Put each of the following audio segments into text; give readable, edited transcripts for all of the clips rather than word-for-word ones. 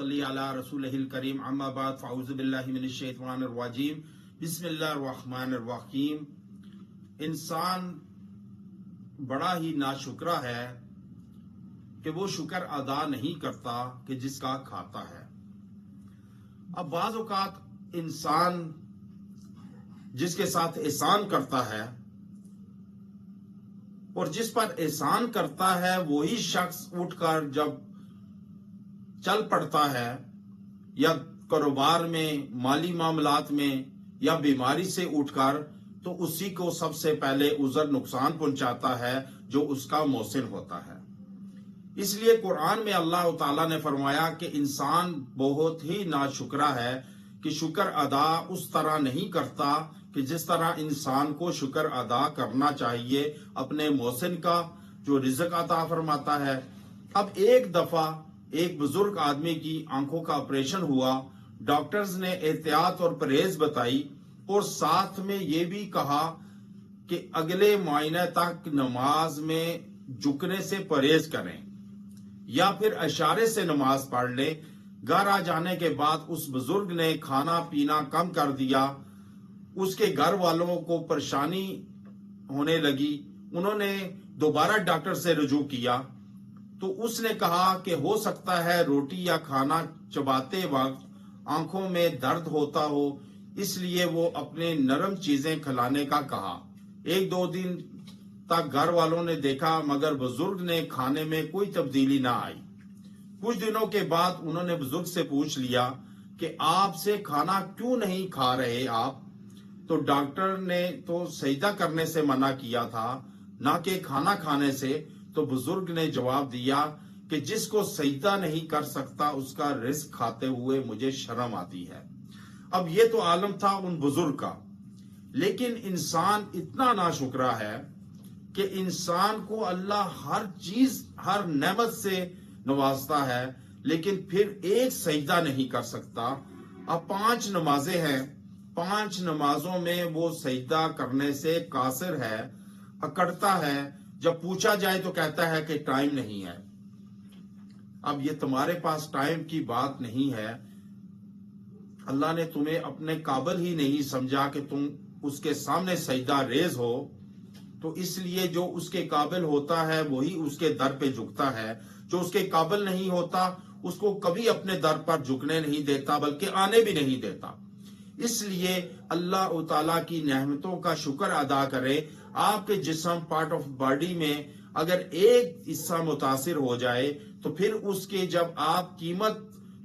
صلی علی رسولہ الکریم اما بعد فاعوذ باللہ من الشیطان الرجیم بسم اللہ الرحمن الرحیم۔ انسان بڑا ہی ناشکرا ہے کہ وہ شکر ادا نہیں کرتا کہ جس کا کھاتا ہے۔ اب بعض اوقات انسان جس کے ساتھ احسان کرتا ہے اور جس پر احسان کرتا ہے وہی شخص اٹھ کر جب چل پڑتا ہے یا کاروبار میں، مالی معاملات میں یا بیماری سے اٹھ کر، تو اسی کو سب سے پہلے عذر نقصان پہنچاتا ہے جو اس کا محسن ہوتا ہے۔ اس لیے قرآن میں اللہ تعالیٰ نے فرمایا کہ انسان بہت ہی ناشکرا ہے کہ شکر ادا اس طرح نہیں کرتا کہ جس طرح انسان کو شکر ادا کرنا چاہیے اپنے محسن کا جو رزق عطا فرماتا ہے۔ اب ایک دفعہ ایک بزرگ آدمی کی آنکھوں کا آپریشن ہوا، ڈاکٹرز نے احتیاط اور پرہیز بتائی اور ساتھ میں یہ بھی کہا کہ اگلے معائنہ تک نماز میں جھکنے سے پرہیز کریں یا پھر اشارے سے نماز پڑھ لیں۔ گھر آ جانے کے بعد اس بزرگ نے کھانا پینا کم کر دیا، اس کے گھر والوں کو پریشانی ہونے لگی۔ انہوں نے دوبارہ ڈاکٹر سے رجوع کیا تو اس نے کہا کہ ہو سکتا ہے روٹی یا کھانا چباتے وقت آنکھوں میں درد ہوتا ہو، اس لیے وہ اپنے نرم چیزیں کھلانے کا کہا۔ ایک دو دن تک گھر والوں نے دیکھا مگر بزرگ نے کھانے میں کوئی تبدیلی نہ آئی۔ کچھ دنوں کے بعد انہوں نے بزرگ سے پوچھ لیا کہ آپ سے کھانا کیوں نہیں کھا رہے آپ؟ تو ڈاکٹر نے تو سجدہ کرنے سے منع کیا تھا نہ کہ کھانا کھانے سے۔ تو بزرگ نے جواب دیا کہ جس کو سجدہ نہیں کر سکتا اس کا رزق کھاتے ہوئے مجھے شرم آتی ہے۔ اب یہ تو عالم تھا ان بزرگ کا، لیکن انسان اتنا ناشکرا ہے کہ انسان کو اللہ ہر چیز، ہر نعمت سے نوازتا ہے لیکن پھر ایک سجدہ نہیں کر سکتا۔ اب 5 نمازیں ہیں، 5 نمازوں میں وہ سجدہ کرنے سے قاصر ہے، اکڑتا ہے۔ جب پوچھا جائے تو کہتا ہے کہ ٹائم نہیں ہے۔ اب یہ تمہارے پاس ٹائم کی بات نہیں ہے، اللہ نے تمہیں اپنے قابل ہی نہیں سمجھا کہ تم اس کے سامنے سجدہ ریز ہو، تو اس لیے جو اس کے قابل ہوتا ہے وہی اس کے در پہ جھکتا ہے، جو اس کے قابل نہیں ہوتا اس کو کبھی اپنے در پر جھکنے نہیں دیتا بلکہ آنے بھی نہیں دیتا۔ اس لیے اللہ تعالیٰ کی نعمتوں کا شکر ادا کرے۔ آپ کے جسم پارٹ آف باڈی میں اگر ایک حصہ متاثر ہو جائے تو پھر اس کے جب آپ قیمت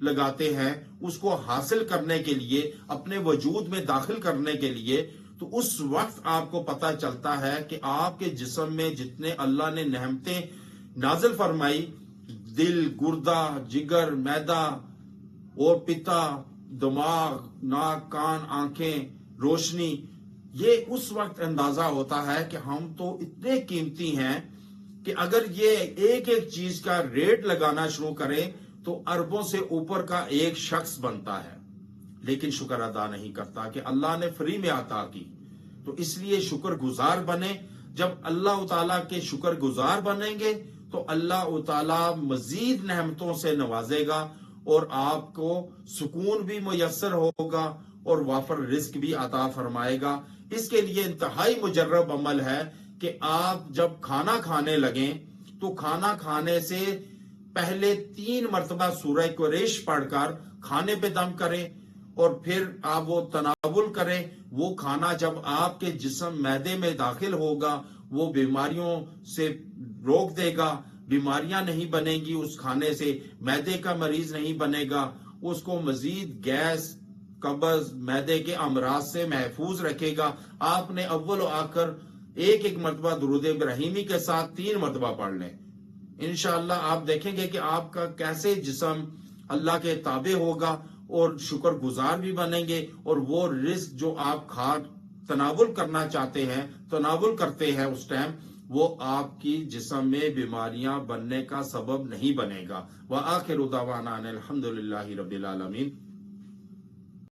لگاتے ہیں اس کو حاصل کرنے کے لیے، اپنے وجود میں داخل کرنے کے لیے، تو اس وقت آپ کو پتہ چلتا ہے کہ آپ کے جسم میں جتنے اللہ نے نعمتیں نازل فرمائی، دل، گردہ، جگر، معدہ اور پتا، دماغ، ناک، کان، آنکھیں، روشنی، یہ اس وقت اندازہ ہوتا ہے کہ ہم تو اتنے قیمتی ہیں کہ اگر یہ ایک ایک چیز کا ریٹ لگانا شروع کریں تو اربوں سے اوپر کا ایک شخص بنتا ہے، لیکن شکر ادا نہیں کرتا کہ اللہ نے فری میں عطا کی۔ تو اس لیے شکر گزار بنے۔ جب اللہ تعالیٰ کے شکر گزار بنیں گے تو اللہ تعالیٰ مزید نعمتوں سے نوازے گا اور آپ کو سکون بھی میسر ہوگا اور وافر رزق بھی عطا فرمائے گا۔ اس کے لیے انتہائی مجرب عمل ہے کہ آپ جب کھانا کھانے لگیں تو کھانا کھانے سے پہلے 3 مرتبہ سورہ قریش پڑھ کر کھانے پہ دم کریں اور پھر آپ وہ تناول کریں۔ وہ کھانا جب آپ کے جسم معدے میں داخل ہوگا وہ بیماریوں سے روک دے گا، بیماریاں نہیں بنے گی اس کھانے سے، معدے کا مریض نہیں بنے گا، اس کو مزید گیس، قبض، معدے کے امراض سے محفوظ رکھے گا۔ آپ نے اول و آخر ایک مرتبہ درود ابراہیمی کے ساتھ 3 مرتبہ پڑھ لیں، انشاءاللہ آپ دیکھیں گے کہ آپ کا کیسے جسم اللہ کے تابع ہوگا اور شکر گزار بھی بنیں گے، اور وہ رزق جو آپ تناول کرنا چاہتے ہیں، تناول کرتے ہیں اس ٹائم، وہ آپ کی جسم میں بیماریاں بننے کا سبب نہیں بنے گا۔ وآخر دعوانا ان الحمدللہ رب العالمین۔